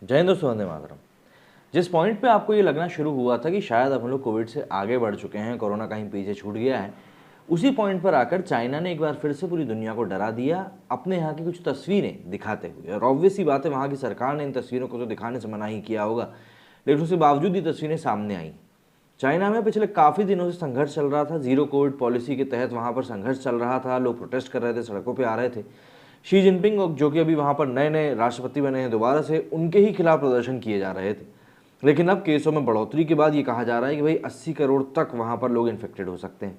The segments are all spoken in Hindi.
जय हिंद दोस्तों, वंदे मातरम। जिस पॉइंट पे आपको ये लगना शुरू हुआ था कि शायद अब हम लोग कोविड से आगे बढ़ चुके हैं, कोरोना कहीं पीछे छूट गया है, उसी पॉइंट पर आकर चाइना ने एक बार फिर से पूरी दुनिया को डरा दिया अपने यहाँ की कुछ तस्वीरें दिखाते हुए। और ऑब्वियस सी बात है, वहाँ की सरकार ने इन तस्वीरों को तो दिखाने से मना ही किया होगा, लेकिन उसके बावजूद ये तस्वीरें सामने आई। चाइना में पिछले काफ़ी दिनों से संघर्ष चल रहा था। जीरो कोविड पॉलिसी के तहत वहाँ पर संघर्ष चल रहा था, लोग प्रोटेस्ट कर रहे थे, सड़कों पर आ रहे थे। शी जिनपिंग, जो कि अभी वहाँ पर नए नए राष्ट्रपति बने हैं दोबारा से, उनके ही खिलाफ प्रदर्शन किए जा रहे थे। लेकिन अब केसों में बढ़ोतरी के बाद ये कहा जा रहा है कि भाई 80 करोड़ तक वहाँ पर लोग इन्फेक्टेड हो सकते हैं।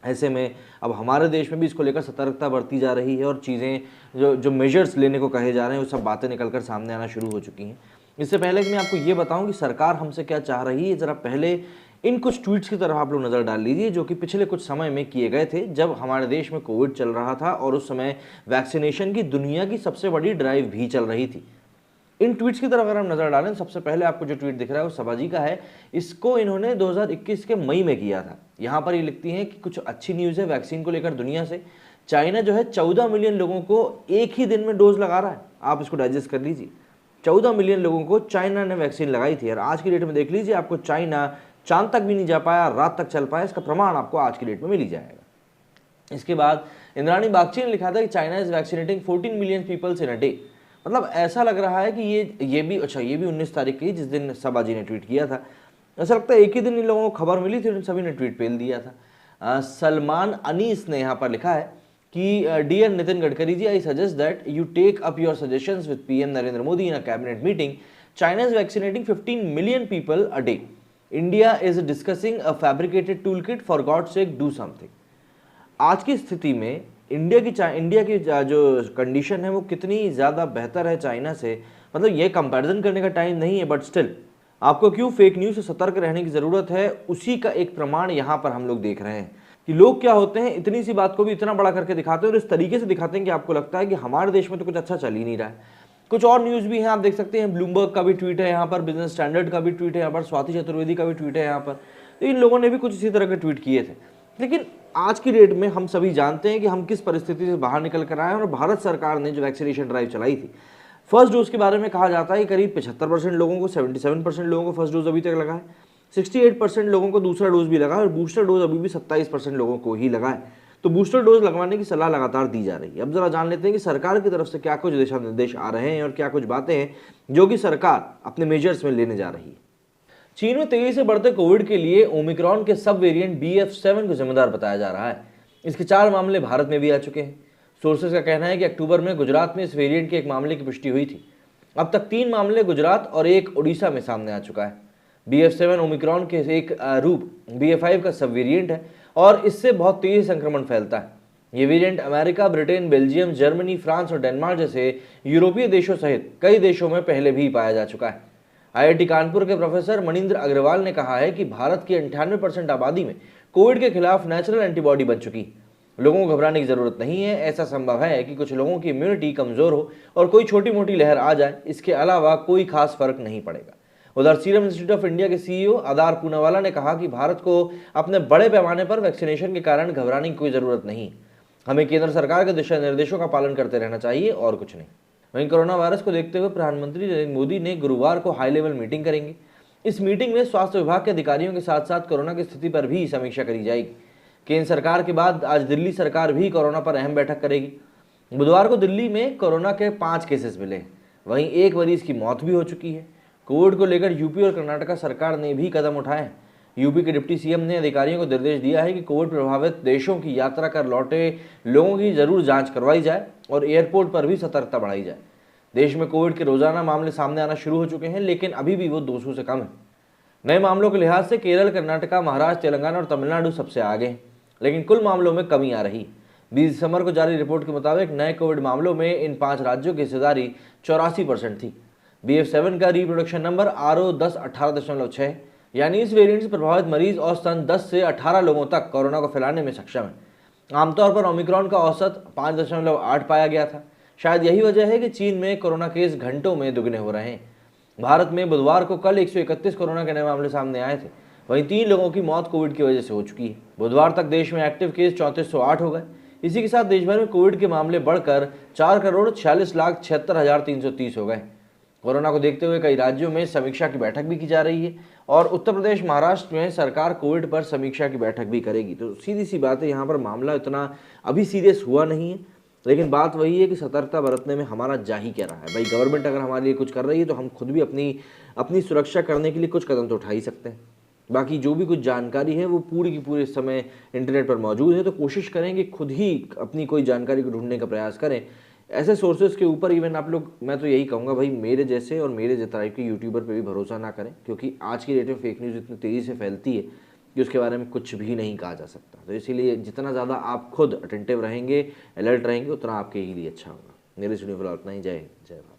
ऐसे में अब हमारे देश में भी इसको लेकर सतर्कता बरती जा रही है और चीज़ें जो जो मेजर्स लेने को कहे जा रहे हैं वो सब बातें निकल कर सामने आना शुरू हो चुकी हैं। इससे पहले कि मैं आपको ये बताऊं कि सरकार हमसे क्या चाह रही है, ज़रा पहले इन कुछ ट्वीट्स की तरफ आप लोग नज़र डाल लीजिए, जो कि पिछले कुछ समय में किए गए थे जब हमारे देश में कोविड चल रहा था और उस समय वैक्सीनेशन की दुनिया की सबसे बड़ी ड्राइव भी चल रही थी। इन ट्वीट्स की तरफ अगर हम नजर डालें, सबसे पहले आपको जो ट्वीट दिख रहा है वो सभा जी का है। इसको इन्होंने 2021 के मई में किया था। यहाँ पर ये लिखती हैं कि कुछ अच्छी न्यूज़ है वैक्सीन को लेकर दुनिया से। चाइना जो है 14 मिलियन लोगों को एक ही दिन में डोज लगा रहा है। आप इसको डाइजेस्ट कर लीजिए। 14 मिलियन लोगों को चाइना ने वैक्सीन लगाई थी और आज की डेट में देख लीजिए, आपको चाइना चांद तक भी नहीं जा पाया, रात तक चल पाया, इसका प्रमाण आपको आज की डेट में मिल ही जाएगा। इसके बाद इंद्राणी बागची ने लिखा था कि China is vaccinating 14 million peoples in a day. मतलब ऐसा लग रहा है कि ये भी 19 तारीख की, जिस दिन सबा जी ने ट्वीट किया था। ऐसा लगता है एक ही दिन इन लोगों को खबर मिली थी और इन सभी ने ट्वीट पेल दिया था। सलमान अनीस ने यहाँ पर लिखा है कि dear Nitin Gadkari ji, I suggest that you take up your suggestions with PM Narendra Modi in a cabinet meeting. China is vaccinating 15 million people a day. India is discussing a fabricated tool kit, for God sake do something. आज की स्थिति में इंडिया की जो कंडीशन है वो कितनी ज़्यादा बेहतर है चाइना से, मतलब ये कंपैरिजन करने का टाइम नहीं है, बट स्टिल आपको क्यों फेक न्यूज़ से सतर्क रहने की ज़रूरत है, उसी का एक प्रमाण यहाँ पर हम लोग देख रहे हैं कि लोग क्या होते हैं, इतनी सी बात को भी इतना बड़ा करके दिखाते हैं और इस तरीके से दिखाते हैं कि आपको लगता है कि हमारे देश में तो कुछ अच्छा चल ही नहीं रहा है। कुछ और न्यूज़ भी हैं, आप देख सकते हैं, ब्लूमबर्ग का भी ट्वीट है यहाँ पर, बिजनेस स्टैंडर्ड का भी ट्वीट है यहाँ पर, स्वाति चतुर्वेदी का भी ट्वीट है यहाँ पर। तो इन लोगों ने भी कुछ इसी तरह के ट्वीट किए थे। लेकिन आज की डेट में हम सभी जानते हैं कि हम किस परिस्थिति से बाहर निकल कर आए हैं। और भारत सरकार ने जो वैक्सीनेशन ड्राइव चलाई थी, फर्स्ट डोज के बारे में कहा जाता है कि करीब 75% लोगों को, 77% लोगों को फर्स्ट डोज अभी तक लगा है, 68% लोगों को दूसरा डोज भी लगा है और बूस्टर डोज अभी भी 27% लोगों को ही लगा है। तो बूस्टर डोज लगवाने की सलाह लगातार दी जा रही है। अब जरा जान लेते हैं कि सरकार की तरफ से क्या कुछ दिशा निर्देश आ रहे हैं और क्या कुछ बातें हैं जो कि सरकार अपने मेजर्स में लेने जा रही है। चीन में तेजी से बढ़ते कोविड के लिए ओमिक्रॉन के सब वेरिएंट BF7 को जिम्मेदार बताया जा रहा है। इसके 4 मामले भारत में भी आ चुके हैं। सोर्सेज का कहना है कि अक्टूबर में गुजरात में इस वेरिएंट के एक मामले की पुष्टि हुई थी। अब तक 3 मामले गुजरात और एक ओडिशा में सामने आ चुका है। BF7 ओमिक्रॉन के एक रूप BA5 का सब वेरिएंट है और इससे बहुत तेजी संक्रमण फैलता है। ये variant America, Britain, Belgium, Germany, France और डेनमार्क जैसे यूरोपीय देशों सहित कई देशों में पहले भी पाया जा चुका है। IIT कानपुर के प्रोफेसर मनिंदर अग्रवाल ने कहा है कि भारत की 98% आबादी में कोविड के खिलाफ नेचुरल एंटीबॉडी बन चुकी। लोगों को घबराने की जरूरत नहीं है। ऐसा संभव है कि कुछ लोगों की इम्यूनिटी कमजोर हो और कोई छोटी मोटी लहर आ जाए, इसके अलावा कोई खास फर्क नहीं पड़ेगा। उधर सीरम इंस्टीट्यूट ऑफ इंडिया के CEO आदार पूनावाला ने कहा कि भारत को अपने बड़े पैमाने पर वैक्सीनेशन के कारण घबराने की कोई जरूरत नहीं। हमें केंद्र सरकार के दिशा निर्देशों का पालन करते रहना चाहिए और कुछ नहीं। वहीं कोरोना वायरस को देखते हुए प्रधानमंत्री नरेंद्र मोदी ने गुरुवार को हाई लेवल मीटिंग करेंगे। इस मीटिंग में स्वास्थ्य विभाग के अधिकारियों के साथ साथ कोरोना की स्थिति पर भी समीक्षा करी जाएगी। केंद्र सरकार के बाद आज दिल्ली सरकार भी कोरोना पर अहम बैठक करेगी। बुधवार को दिल्ली में कोरोना के 5 केसेस मिले, वहीं एक मरीज की मौत भी हो चुकी है। कोविड को लेकर यूपी और कर्नाटक सरकार ने भी कदम उठाए हैं। यूपी के डिप्टी CM ने अधिकारियों को निर्देश दिया है कि कोविड प्रभावित देशों की यात्रा कर लौटे लोगों की जरूर जांच करवाई जाए और एयरपोर्ट पर भी सतर्कता बढ़ाई जाए। देश में कोविड के रोजाना मामले सामने आना शुरू हो चुके हैं, लेकिन अभी भी वो 200 से कम है। नए मामलों के लिहाज से केरल, कर्नाटका, महाराष्ट्र, तेलंगाना और तमिलनाडु सबसे आगे हैं, लेकिन कुल मामलों में कमी आ रही। 20 दिसंबर को जारी रिपोर्ट के मुताबिक नए कोविड मामलों में इन 5 राज्यों की हिस्सेदारी 84% थी। BF7 का रिप्रोडक्शन नंबर RO10 18.6, यानी इस वेरिएंट से प्रभावित मरीज औसतन 10 से 18 लोगों तक कोरोना को फैलाने में सक्षम है। आमतौर पर ओमिक्रॉन का औसत 5.8 पाया गया था। शायद यही वजह है कि चीन में कोरोना केस घंटों में दुगने हो रहे हैं। भारत में बुधवार को कल 131 कोरोना के नए मामले सामने आए थे, वहीं 3 लोगों की मौत कोविड की वजह से हो चुकी है। बुधवार तक देश में एक्टिव केस 3408 हो गए। इसी के साथ देश भर में कोविड के मामले बढ़कर 4,46,76,330 हो गए। कोरोना को देखते हुए कई राज्यों में समीक्षा की बैठक भी की जा रही है और उत्तर प्रदेश, महाराष्ट्र में सरकार कोविड पर समीक्षा की बैठक भी करेगी। तो सीधी सी बात है, यहाँ पर मामला इतना अभी सीरियस हुआ नहीं है, लेकिन बात वही है कि सतर्कता बरतने में हमारा जा ही क्या रहा है। भाई गवर्नमेंट अगर हमारे लिए कुछ कर रही है तो हम खुद भी अपनी अपनी सुरक्षा करने के लिए कुछ कदम तो उठा ही सकते हैं। बाकी जो भी कुछ जानकारी है वो पूरी की पूरी इस समय इंटरनेट पर मौजूद है, तो कोशिश करें कि खुद ही अपनी कोई जानकारी को ढूंढने का प्रयास करें। ऐसे सोर्सेज के ऊपर इवन आप लोग, मैं तो यही कहूँगा भाई, मेरे जैसे और मेरे टाइप के यूट्यूबर पे भी भरोसा ना करें, क्योंकि आज की डेट में फेक न्यूज़ इतनी तेज़ी से फैलती है कि उसके बारे में कुछ भी नहीं कहा जा सकता। तो इसीलिए जितना ज़्यादा आप खुद अटेंटिव रहेंगे, अलर्ट रहेंगे, उतना आपके ही लिए अच्छा होगा। मेरे वीडियो फिलहाल उतना ही। जय हिंद, जय भारत।